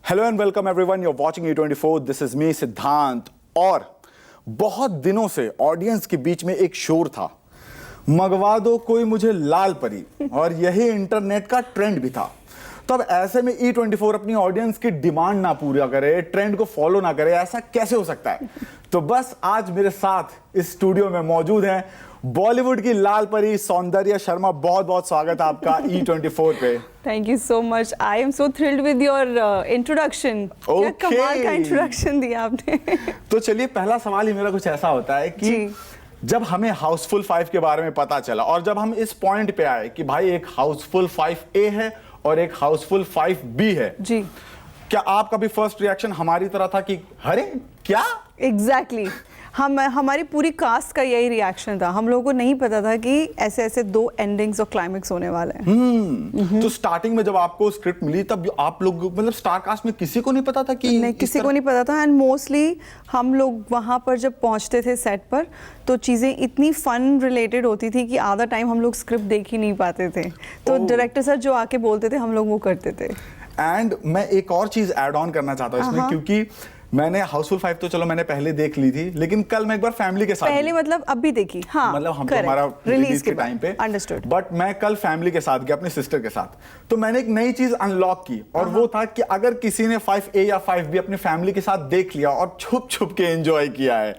Hello and welcome everyone, you are watching E24। This is me Siddhant. और बहुत दिनों से ऑडियंस के बीच में एक शोर था, मंगवा दो कोई मुझे लाल परी, और यही इंटरनेट का ट्रेंड भी था। तो अब ऐसे में E24 अपनी ऑडियंस की डिमांड ना पूरा करे, ट्रेंड को फॉलो ना करे, ऐसा कैसे हो सकता है? तो बस आज मेरे साथ इस स्टूडियो में मौजूद हैं बॉलीवुड की लाल परी सौंदर्य शर्मा। बहुत बहुत स्वागत है आपका E24 पे। Thank you so much. I am so thrilled with your introduction. क्या कमाल का इंट्रोडक्शन दिया आपने। तो चलिए, पहला सवाल ही मेरा कुछ ऐसा होता है कि जब हमें हाउसफुल 5 के बारे में पता चला और जब हम इस पॉइंट पे आए कि भाई एक हाउसफुल 5A है और एक हाउसफुल 5B है जी, क्या आपका भी फर्स्ट रिएक्शन हमारी तरह था कि अरे क्या? एग्जैक्टली हमारी पूरी कास्ट का यही रिएक्शन था। हम लोगों को नहीं पता था कि ऐसे ऐसे दो एंडिंग्स और क्लाइमेक्स होने वाले हैं। तो स्टार्टिंग में जब आपको स्क्रिप्ट मिली तब आप लोग मतलब स्टार कास्ट में किसी को नहीं पता था कि नहीं, किसी को नहीं पता था। एंड मोस्टली हम लोग वहाँ पर जब पहुँचते थे सेट पर तो चीज़ें इतनी फन रिलेटेड होती थी कि आधा टाइम हम लोग स्क्रिप्ट देख ही नहीं पाते थे। तो डायरेक्टर सर जो आके बोलते थे हम लोग वो करते थे। एंड मैं एक और चीज ऐड ऑन करना चाहता हूँ इसमें, क्योंकि मैंने हाउसफुल 5 तो चलो मैंने पहले देख ली थी, लेकिन कल मैं एक बार फैमिली के साथ पहले मतलब अब भी देखी। हाँ, मतलब हम तो हमारा रिलीज के टाइम पे अंडरस्टूड। बट मैं कल फैमिली के साथ गया अपनी सिस्टर के साथ, तो मैंने एक नई चीज अनलॉक की और वो था कि अगर किसी ने 5A या 5B अपनी फैमिली के साथ देख लिया और छुप छुप के एंजॉय किया है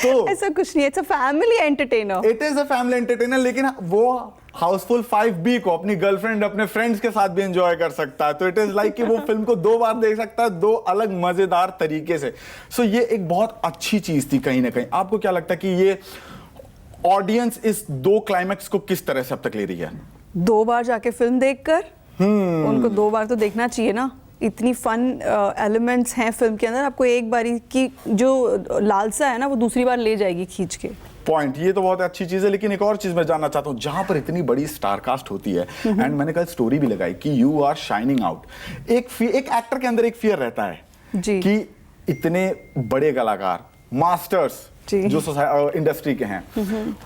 तो ऐसा कुछ नहीं, it's a family entertainer. It is a family entertainer, लेकिन वो हाउसफुल 5B को अपनी गर्लफ्रेंड अपने फ्रेंड्स के साथ भी एंजॉय कर सकता है। तो इट इज लाइक कि वो फिल्म को 2 बार देख सकता है, 2 अलग मजेदार तरीके से। सो ये एक बहुत अच्छी चीज थी कहीं ना कहीं। आपको क्या लगता है कि ये ऑडियंस इस 2 क्लाइमैक्स को किस तरह से अब तक ले रही है? 2 बार जाके फिल्म देखकर उनको 2 बार तो देखना चाहिए ना। इतनी फन एलिमेंट्स हैं फिल्म के अंदर, आपको एक बारी की जो लालसा है ना वो दूसरी बार ले जाएगी खींच के। पॉइंट ये तो बहुत अच्छी चीज है, लेकिन एक और चीज मैं जानना चाहता हूँ। जहां पर इतनी बड़ी स्टार कास्ट होती है एंड मैंने कल स्टोरी भी लगाई कि यू आर शाइनिंग आउट, एक एक्टर के अंदर एक फियर रहता है जी, कि इतने बड़े कलाकार मास्टर्स जो इंडस्ट्री के हैं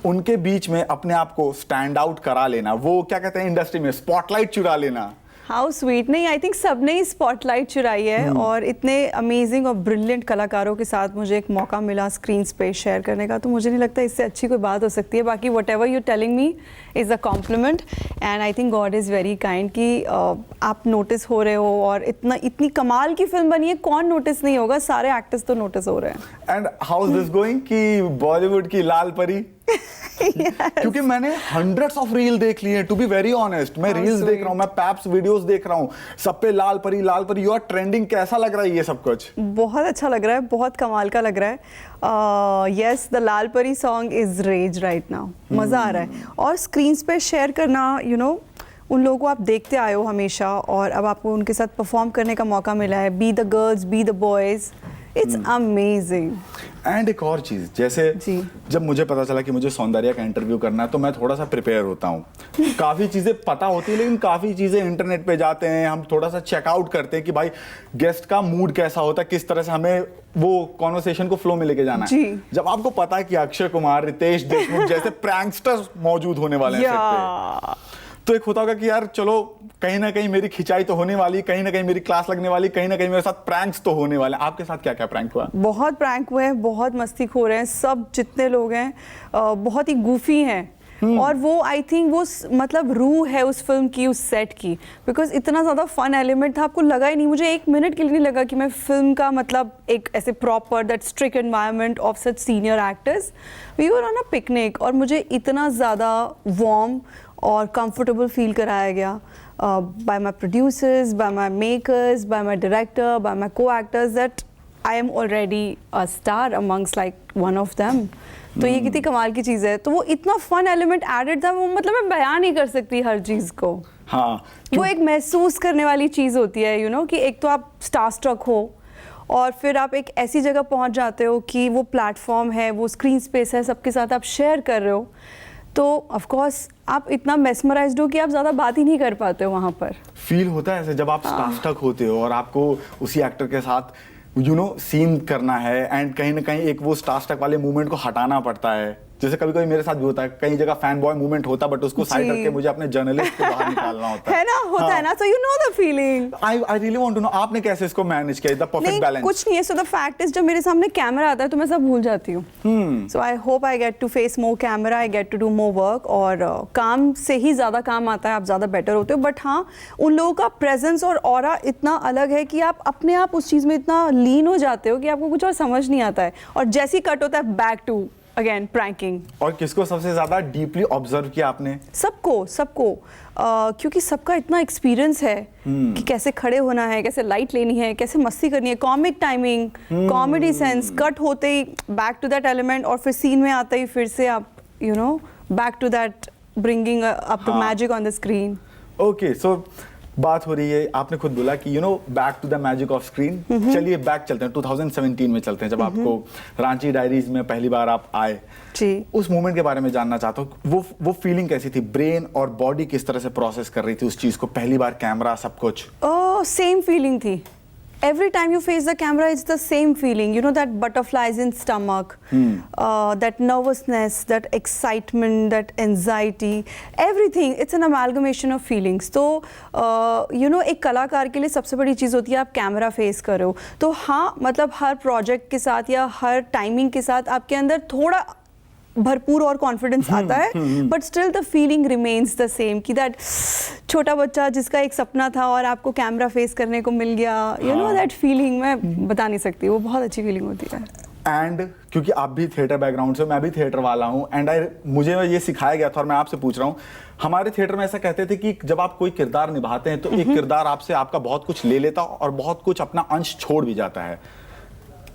उनके बीच में अपने आप को स्टैंड आउट करा लेना, वो क्या कहते हैं इंडस्ट्री में स्पॉटलाइट चुरा लेना। How sweet. नहीं, आई थिंक सबने ही स्पॉटलाइट चुराई है और इतने अमेजिंग और ब्रिलियंट कलाकारों के साथ मुझे एक मौका मिला स्क्रीन पे शेयर करने का, तो मुझे नहीं लगता इससे अच्छी कोई बात हो सकती है। बाकी what ever you telling me is a compliment and I think God is very kind कि आप नोटिस हो रहे हो और इतनी कमाल की फिल्म बनी है, कौन नोटिस नहीं होगा? सारे एक्टर्स तो नोटिस हो रहे हैं। And how is this going कि बॉलीवुड की लाल परी yes. क्योंकि मैंने हंड्रेड्स ऑफ रील देख लिए हैं, टू बी वेरी ऑनेस्ट। मैं रील्स देख रहा हूँ, मैं पैप्स वीडियोस देख रहा हूँ, सब पे लाल परी यू आर ट्रेंडिंग। कैसा लग रहा है ये सब कुछ? बहुत अच्छा लग रहा है, बहुत कमाल का लग रहा है। Yes, the Laal Pari song is rage right now. मजा आ रहा है और स्क्रीन पे शेयर करना, यू नो, उन लोगों को आप देखते आए हो हमेशा और अब आपको उनके साथ परफॉर्म करने का मौका मिला है। Be the girls, be the boys, it's amazing. And एक और चीज, जैसे जब मुझे पता चला कि मुझे सौंदर्य का इंटरव्यू करना है तो मैं थोड़ा सा प्रिपेयर होता हूँ। काफी चीजें पता होती है, लेकिन काफी चीजें इंटरनेट पे जाते हैं, हम थोड़ा सा चेकआउट करते हैं कि भाई गेस्ट का मूड कैसा होता है, किस तरह से हमें वो कॉन्वर्सेशन को फ्लो में लेके जाना है। जब आपको पता है कि अक्षय कुमार, रितेश देशमुख जैसे प्रैंकस्टर्स मौजूद होने वाले हैं सेट पे, तो एक होता होगा कि यार चलो कहीं ना कहीं मेरी खिंचाई तो होने वाली, कहीं ना कहीं मेरी क्लास लगने वाली, कहीं ना कहीं मेरे साथ प्रैंक्स तो होने वाले। आपके साथ क्या क्या प्रैंक हुआ? बहुत प्रैंक हुए हैं, बहुत मस्ती खो रहे हैं, सब जितने लोग हैं बहुत ही गूफी हैं और वो आई थिंक वो मतलब रूह है उस फिल्म की, उस सेट की, बिकॉज इतना ज़्यादा फन एलिमेंट था। आपको लगा ही नहीं, मुझे 1 मिनट के लिए नहीं लगा कि मैं फिल्म का मतलब एक ऐसे proper that strict environment of such senior actors, we were on a picnic और मुझे इतना ज़्यादा वार्म और कंफर्टेबल फील कराया गया by my producers, by my makers, by my director, by my co-actors that I am already a star amongst like one of them. तो ये कितनी कमाल की चीज़ है। तो वो इतना फन एलिमेंट एडेड था, वो मतलब मैं बयान नहीं कर सकती हर चीज़ को। हाँ, वो एक महसूस करने वाली चीज़ होती है, यू नो, कि एक तो आप स्टार स्ट्रक हो और फिर आप एक ऐसी जगह पहुंच जाते हो कि वो प्लेटफॉर्म है, वो स्क्रीन स्पेस है, सबके साथ आप शेयर कर रहे हो, तो ऑफ कोर्स आप इतना मेस्मराइज्ड हो कि आप ज़्यादा बात ही नहीं कर पाते हो। वहाँ पर फील होता है ऐसे जब आप स्टारस्ट्रक होते हो और आपको उसी एक्टर के साथ सीन करना है एंड कहीं ना कहीं एक वो स्टारस्ट्रक वाले मूवमेंट को हटाना पड़ता है। जैसे कभी कभी मेरे साथ भी होता है, कई जगह फैन बॉय मूवमेंट होता है, बट उसको साइड करके मुझे अपने जर्नलिस्ट को बाहर निकालना होता है ना, होता है ना, so you know the feeling. I really want to know आपने कैसे इसको मैनेज किया, द परफेक्ट बैलेंस? कुछ नहीं है, so the fact is जब मेरे सामने कैमरा आता है तो मैं सब भूल जाती हूँ. So I hope I get to face more camera, I get to do more work, और काम से ही ज़्यादा काम आता है, आप ज़्यादा बेटर होते हो. बट हाँ, उन लोगों का प्रेजेंस और ऑरा इतना अलग है कि आप अपने आप उस चीज़ में इतना लीन हो जाते हो कि आपको कुछ और समझ नहीं आता है, और जैसे ही कट होता है बैक टू अगेन प्रैंकिंग. और किसको सबसे ज्यादा डीपली ऑब्जर्व किया आपने? सबको क्योंकि सबका इतना एक्सपीरियंस है कि कैसे खड़े होना है, कैसे लाइट लेनी है, कैसे मस्ती करनी है, comic timing, comedy sense, cut होते ही बैक टू दैट एलिमेंट, और फिर सीन में आते ही फिर से आप you know back to that bringing up the magic on the screen. Okay, so बात हो रही है, आपने खुद बोला कि you know back to the magic of screen. चलिए बैक चलते हैं, 2017 में चलते हैं, जब आपको रांची डायरीज में पहली बार आप आए जी. उस मोमेंट के बारे में जानना चाहता हूँ. वो फीलिंग कैसी थी? ब्रेन और बॉडी किस तरह से प्रोसेस कर रही थी उस चीज को? पहली बार कैमरा, सब कुछ. सेम फीलिंग थी. Every time you face the camera, it's the same feeling. You know, that butterflies in stomach, that nervousness, that excitement, that anxiety, everything. It's an amalgamation of feelings. तो you know, एक कलाकार के लिए सबसे बड़ी चीज़ होती है आप कैमरा फेस करो. तो हाँ, मतलब हर प्रोजेक्ट के साथ या हर टाइमिंग के साथ आपके अंदर थोड़ा भरपूर और कॉन्फिडेंस आता है, but still the feeling remains the same कि दैट छोटा बच्चा जिसका एक सपना था और आपको कैमरा फेस करने को मिल गया. यू नो दैट फीलिंग मैं बता नहीं सकती, वो बहुत अच्छी फीलिंग होती है. एंड क्योंकि आप भी थिएटर बैकग्राउंड से, मैं भी थिएटर वाला हूँ, एंड मुझे ये सिखाया गया था और मैं आपसे पूछ रहा हूँ. हमारे थिएटर में ऐसा कहते थे कि जब आप कोई किरदार निभाते हैं तो एक किरदार आपसे आपका बहुत कुछ ले लेता और बहुत कुछ अपना अंश छोड़ भी जाता है.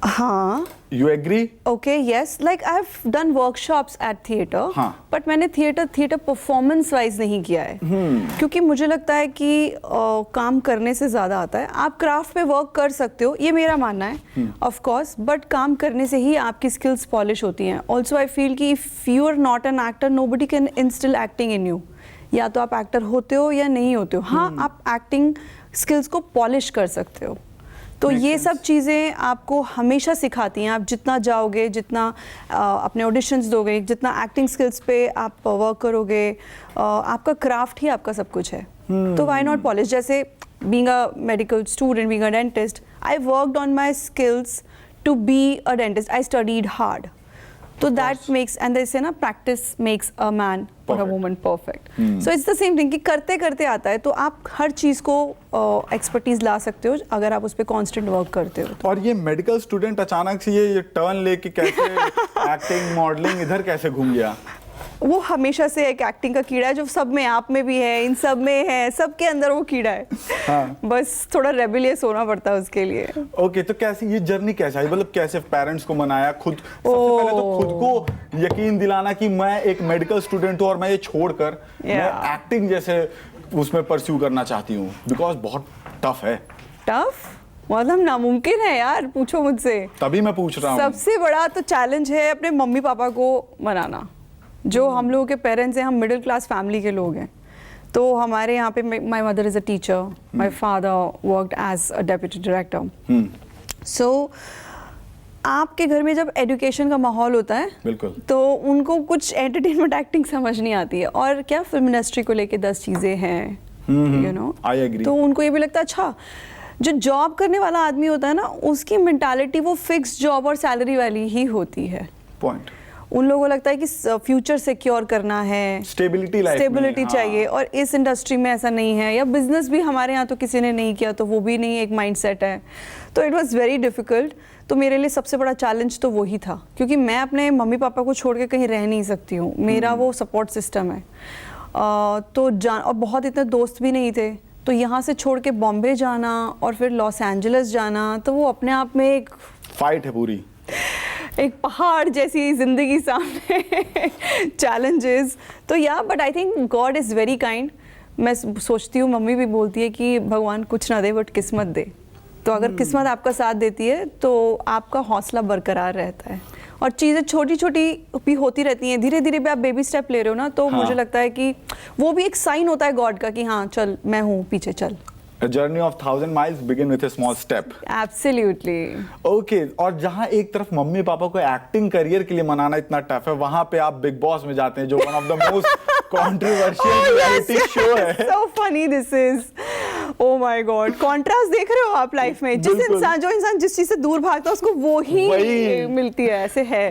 हाँ. You agree? Okay, yes. Like I've done workshops at theatre, हाँ. but मैंने थिएटर परफॉर्मेंस वाइज नहीं किया है, क्योंकि मुझे लगता है कि काम करने से ज़्यादा आता है. आप क्राफ्ट पे वर्क कर सकते हो, ये मेरा मानना है, ऑफ कोर्स, बट काम करने से ही आपकी स्किल्स पॉलिश होती हैं. ऑल्सो आई फील कि if you are not an actor, nobody can instil acting in you. या तो आप एक्टर होते हो या नहीं होते हो. हाँ, आप एक्टिंग स्किल्स को पॉलिश कर सकते हो. तो ये सब चीज़ें आपको हमेशा सिखाती हैं. आप जितना जाओगे, जितना अपने ऑडिशंस दोगे, जितना एक्टिंग स्किल्स पे आप वर्क करोगे, आपका क्राफ्ट ही आपका सब कुछ है. तो व्हाई नॉट पॉलिश? जैसे being a medical student, being a dentist, I worked on my skills to be a dentist. I studied hard. तो that makes, and they say ना, प्रैक्टिस मेक्स अ मैन और a woman perfect. So it's the same thing कि करते करते आता है. तो आप हर चीज़ को एक्सपर्टीज ला सकते हो अगर आप उस पर कॉन्स्टेंट वर्क करते हो. और ये मेडिकल स्टूडेंट अचानक से ये टर्न लेके कैसे एक्टिंग, मॉडलिंग इधर कैसे घूम गया? वो हमेशा से एक एक्टिंग का कीड़ा है जो सब में, आप में भी है, इन सब में है, सबके अंदर वो कीड़ा है. हाँ. बस थोड़ा रेबेलियस होना पड़ता है उसके लिए. ओके, तो कैसी ये जर्नी कैसे आई? मतलब कैसे पेरेंट्स को मनाया, खुद सबसे पहले तो खुद को यकीन दिलाना कि मैं एक मेडिकल स्टूडेंट हूँ और मैं ये छोड़कर मैं एक्टिंग जैसे उसमें परस्यू करना चाहती हूँ, बिकॉज बहुत टफ है. टफ मतलब नामुमकिन है यार, पूछो मुझसे. तभी मैं पूछ रहा हूँ. सबसे बड़ा तो चैलेंज है अपने मम्मी पापा को मनाना. जो हम लोगों के पेरेंट्स हैं, हम मिडिल क्लास फैमिली के लोग हैं. तो हमारे यहाँ पे my mother is a teacher, my father worked as a deputy director. So आपके घर में जब एजुकेशन का माहौल होता है, बिल्कुल, तो उनको कुछ एंटरटेनमेंट एक्टिंग समझ नहीं आती है. और क्या फिल्म इंडस्ट्री को लेके 10 चीज़ें हैं, यू नो. I agree. तो उनको ये भी लगता है अच्छा, जो जॉब करने वाला आदमी होता है ना, उसकी मेंटालिटी वो फिक्स जॉब और सैलरी वाली ही होती है. पॉइंट. उन लोगों को लगता है कि फ्यूचर सिक्योर करना है, स्टेबिलिटी चाहिए. और इस इंडस्ट्री में ऐसा नहीं है. या बिजनेस भी हमारे यहाँ तो किसी ने नहीं किया, तो वो भी नहीं एक माइंडसेट है. तो इट वाज वेरी डिफिकल्ट. तो मेरे लिए सबसे बड़ा चैलेंज तो वही था, क्योंकि मैं अपने मम्मी पापा को छोड़ के कहीं रह नहीं सकती हूँ. मेरा वो सपोर्ट सिस्टम है. तो और बहुत इतने दोस्त भी नहीं थे. तो यहाँ से छोड़ के बॉम्बे जाना और फिर लॉस एंजलिस जाना, तो वो अपने आप में एक फाइट है पूरी, एक पहाड़ जैसी जिंदगी सामने. चैलेंजेस तो या, but I think God is very kind. मैं सोचती हूँ, मम्मी भी बोलती है कि भगवान कुछ ना दे बट किस्मत दे. तो अगर किस्मत आपका साथ देती है तो आपका हौसला बरकरार रहता है. और चीज़ें छोटी छोटी भी होती रहती हैं. धीरे धीरे भी आप बेबी स्टेप ले रहे हो ना, तो मुझे लगता है कि वो भी एक साइन होता है गॉड का कि हाँ चल, मैं हूँ, पीछे चल. A journey of 1,000 miles begin with a small step. Absolutely. Okay और जहाँ एक तरफ मम्मी पापा को एक्टिंग करियर के लिए मनाना इतना टफ है, वहां पे आप बिग बॉस में जाते हैं जो one of the most controversial reality show है. So funny this is. Oh my God. Contrast देख रहे हो आप लाइफ में, जो इंसान जिस चीज से दूर भागता है उसको वो ही मिलती है, ऐसे है.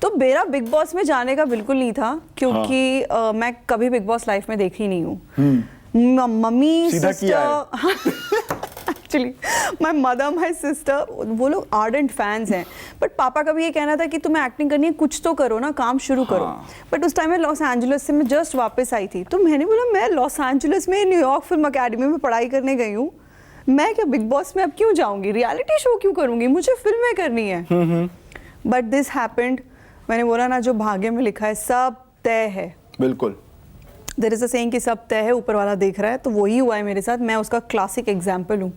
तो मेरा बिग बॉस में जाने का बिल्कुल नहीं था, क्योंकि मैं कभी बिग बॉस लाइफ में देखी नहीं हूँ. Mummy sister actually my mother my sister वो लोग आर्डेंट फैंस हैं, बट पापा का भी ये कहना था कि तुम्हें एक्टिंग करनी है, कुछ तो करो ना, काम शुरू करो. बट उस टाइम में लॉस एंजलिस से मैं जस्ट वापस आई थी, तो मैंने बोला मैं लॉस एंजलिस में न्यूयॉर्क फिल्म अकेडमी में पढ़ाई करने गई हूँ, मैं क्या बिग बॉस में अब क्यों जाऊंगी, रियलिटी शो क्यों करूंगी, मुझे फिल्में करनी है. But this happened. मैंने बोला ना, जो भाग्य में लिखा है सब तय है. बिल्कुल. देयर इज अ सेइंग कि सब तय है, ऊपर वाला देख रहा है, तो वही हुआ है मेरे साथ. मैं उसका क्लासिक एग्जाम्पल हूँ.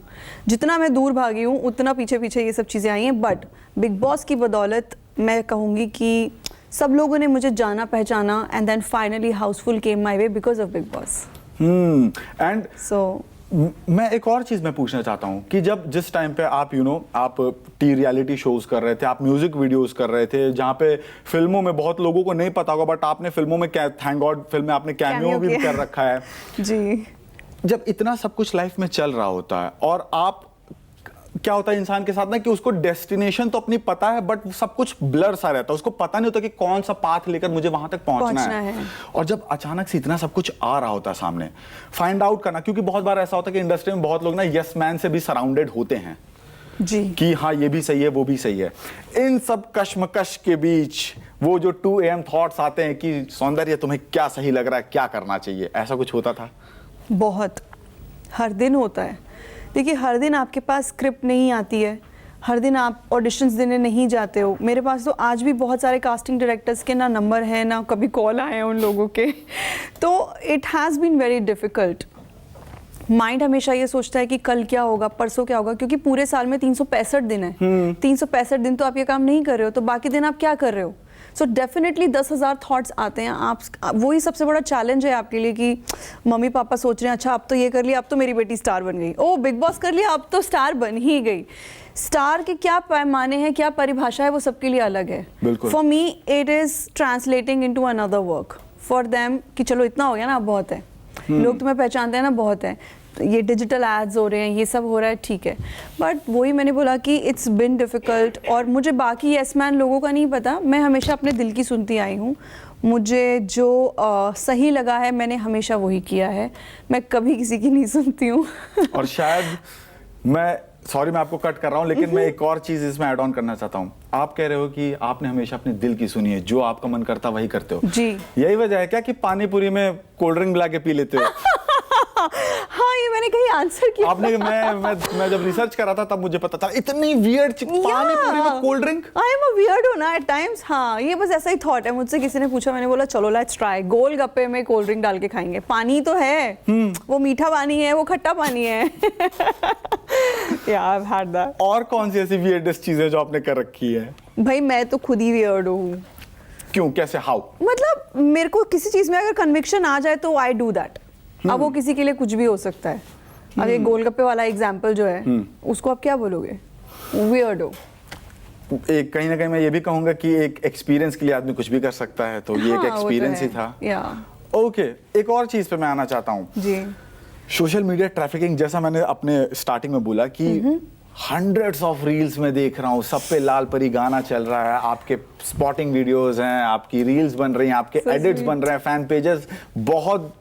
जितना मैं दूर भागी हूँ उतना पीछे पीछे ये सब चीज़ें आई हैं. बट बिग बॉस की बदौलत मैं कहूँगी कि सब लोगों ने मुझे जाना पहचाना, and then finally Housefull came my way because of Bigg Boss. And so मैं एक और चीज मैं पूछना चाहता हूँ कि जब जिस टाइम पे आप आप टी रियलिटी शोज कर रहे थे, आप म्यूजिक वीडियोस कर रहे थे, जहाँ पे फिल्मों में बहुत लोगों को नहीं पता होगा, बट आपने फिल्मों में थैंक गॉड फिल्म में आपने कैमियो भी कर रखा है जी. जब इतना सब कुछ लाइफ में चल रहा होता है और आप क्या होता है इंसान के साथ ना कि उसको डेस्टिनेशन तो अपनी पता है, बट सब कुछ ब्लर सा रहता है, उसको पता नहीं होता कि कौन सा पाथ लेकर मुझे वहां तक पहुंचना है. और जब अचानक से इतना सब कुछ आ रहा होता है सामने, फाइंड आउट करना, क्योंकि बहुत बार ऐसा होता है कि इंडस्ट्री में बहुत लोग ना यस मैन से भी सराउंडेड होते हैं जी, कि हाँ ये भी सही है वो भी सही है. इन सब कश्मकश के बीच वो जो 2 AM थॉट्स आते हैं कि सौंदर्य तुम्हें क्या सही लग रहा है, क्या करना चाहिए, ऐसा कुछ होता था? बहुत, हर दिन होता है. देखिए, हर दिन आपके पास स्क्रिप्ट नहीं आती है, हर दिन आप ऑडिशंस देने नहीं जाते हो. मेरे पास तो आज भी बहुत सारे कास्टिंग डायरेक्टर्स के ना नंबर है, ना कभी कॉल आए हैं उन लोगों के. तो it has been very difficult. Mind हमेशा ये सोचता है कि कल क्या होगा, परसों क्या होगा, क्योंकि पूरे साल में 365 दिन है. 365 दिन तो आप ये काम नहीं कर रहे हो, तो बाकी दिन आप क्या कर रहे हो. सो डेफिनेटली 10,000 थॉट्स आते हैं. आप वही सबसे बड़ा चैलेंज है आपके लिए कि मम्मी पापा सोच रहे हैं अच्छा अब तो ये कर लिया, अब तो मेरी बेटी स्टार बन गई, ओ बिग बॉस कर लिया, अब तो स्टार बन ही गई. स्टार के क्या पैमाने हैं, क्या परिभाषा है, वो सबके लिए अलग है. For me it is translating into another work. For them कि चलो इतना हो गया ना, अब बहुत है, लोग तुम्हें पहचानते हैं ना, बहुत है, ये डिजिटल एड्स हो रहे हैं, ये सब हो रहा है, ठीक है. बट वही मैंने बोला कि इट्स बिन डिफ़िकल्ट. और मुझे बाकी यस मैन लोगों का नहीं पता, मैं हमेशा अपने दिल की सुनती आई हूँ. मुझे जो सही लगा है मैंने हमेशा वही किया है. मैं कभी किसी की नहीं सुनती हूँ. और शायद मैं आपको कट कर रहा हूँ, लेकिन मैं एक और चीज इसमें ऐड ऑन करना चाहता हूँ. आप कह रहे हो कि आपने हमेशा अपने दिल की सुनी है, जो आपका मन करता वही करते हो जी. यही वजह है क्या कि पानी पूरी में कोल्ड ड्रिंक मिला के पी लेते हो? हाँ, ये मैंने कहीं आंसर किया. आपने मैं जब रिसर्च कर रहा था तब मुझे पता चला इतनी वियर्ड पानी पूरी में cold drink. I am a weirdo ना एट टाइम्स. हाँ, ये बस ऐसा ही थॉट है. मुझसे किसी ने पूछा, मैंने बोला चलो लेट्स ट्राई, गोलगप्पे में कोल्ड ड्रिंक डाल के खाएंगे. पानी तो है, वो मीठा पानी है, वो खट्टा पानी है. Yeah, I've had that. और कौन सी ऐसी वियर्डेस्ट चीजें जो आपने कर रखी है? भाई मैं तो खुद ही वियर्ड हूँ. क्यों, कैसे, हाउ? मतलब मेरे को किसी चीज में अगर कन्विक्शन आ जाए तो आई डू दैट. अब वो किसी के लिए कुछ भी हो सकता है. अब ये गोलगप्पे वाला एग्जाम्पल जो है, उसको आप क्या बोलोगे? वियर्ड हो. एक कहीं ना कहीं मैं ये भी कहूंगा कि एक एक्सपीरियंस के लिए आदमी कुछ भी कर सकता है, तो ये एक एक्सपीरियंस ही था. ओके, एक और चीज पे मैं आना चाहता हूँ जी. Social media trafficking. जैसा मैंने अपने स्टार्टिंग में बोला कि हंड्रेड्स ऑफ रील्स में देख रहा हूँ, सब पे लाल परी गाना चल रहा है, आपके स्पॉटिंग वीडियोस हैं, आपकी रील्स बन रही हैं, आपके एडिट्स बन रहे हैं, फैन पेजेस बहुत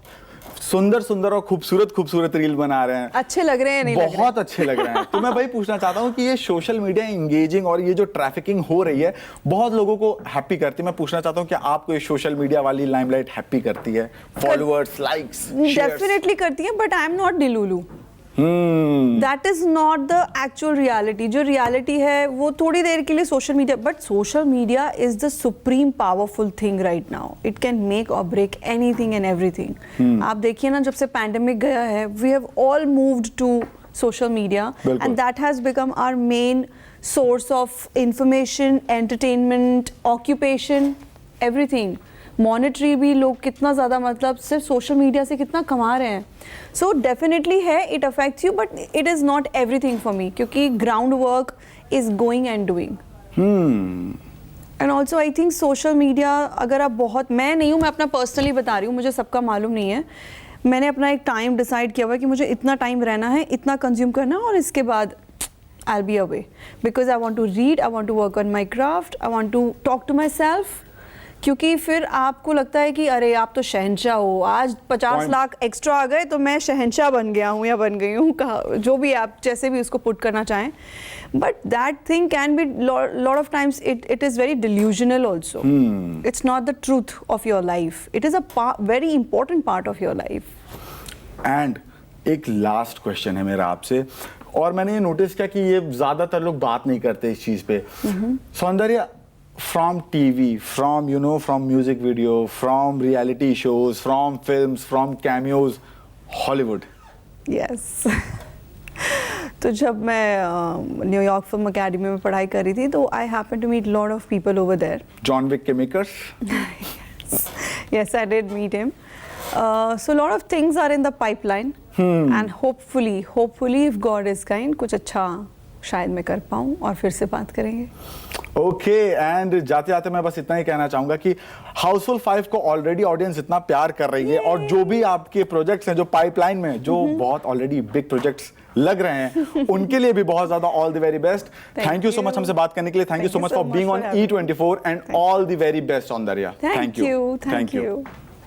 सुंदर और खूबसूरत रील बना रहे हैं. अच्छे लग रहे हैं, नहीं बहुत अच्छे लग रहे हैं. तो मैं वही पूछना चाहता हूँ कि ये सोशल मीडिया इंगेजिंग और ये जो ट्रैफिकिंग हो रही है बहुत लोगों को हैप्पी करती है. मैं पूछना चाहता हूँ कि आपको ये सोशल मीडिया वाली लाइमलाइट हैप्पी करती है? फॉलोअर्स, लाइक्स, डेफिनेटली करती है, but I am not delulu. That is not the actual reality. जो रियलिटी है वो थोड़ी देर के लिए social media, but social media is the supreme powerful thing right now. It can make और ब्रेक एनीथिंग एंड एवरीथिंग. आप देखिए ना, जब से पैंडेमिक गया है, we have all moved to social media, and that has become our main source of information, entertainment, occupation, everything. Monetary भी लोग कितना ज़्यादा मतलब सिर्फ सोशल मीडिया से कितना कमा रहे हैं. सो डेफिनेटली है, it affects you, but it is not everything for me, क्योंकि ground work is going and doing. And also I think social media, अगर आप बहुत, मैं नहीं हूँ, मैं अपना पर्सनली बता रही हूँ, मुझे सबका मालूम नहीं है. मैंने अपना एक टाइम डिसाइड किया हुआ है कि मुझे इतना टाइम रहना है, इतना कंज्यूम करना है, और इसके बाद I'll be away, because I want to read, I want to work on my craft, I want to talk to myself. क्योंकि फिर आपको लगता है कि अरे आप तो शहंशाह हो, आज 50 लाख एक्स्ट्रा आ गए तो मैं शहंशाह बन गया हूँ या बन गई हूँ, जो भी आप जैसे भी उसको पुट करना चाहें. But that thing can be lot of times it is very delusional also. It's not the truth of your life, it is a very important part of your life. And एक last question है मेरा आपसे, और मैंने ये notice किया कि ये ज्यादातर लोग बात नहीं करते इस चीज पे. Soundarya, from TV, from from music video, from reality shows, from films, from cameos, Hollywood. Yes. तो जब मैं न्यूयॉर्क फिल्म अकेडमी में पढ़ाई कर रही थी, तो I happen to meet lot of people over there. John Wick के makers. Yes, I did meet him. So a lot of things are in the pipeline, and hopefully if God is kind, कुछ अच्छा शायद मैं कर पाऊँ और फिर से बात करेंगे. ओके, एंड जाते जाते मैं बस इतना ही कहना चाहूंगा कि हाउसफुल 5 को ऑलरेडी ऑडियंस इतना प्यार कर रही है, और जो भी आपके प्रोजेक्ट्स हैं जो पाइपलाइन में, जो बहुत ऑलरेडी बिग प्रोजेक्ट्स लग रहे हैं, उनके लिए भी बहुत ज्यादा all the very best. Thank you so much हमसे बात करने के लिए. Thank you so much for being on E24 and all the very best Soundarya. Thank you.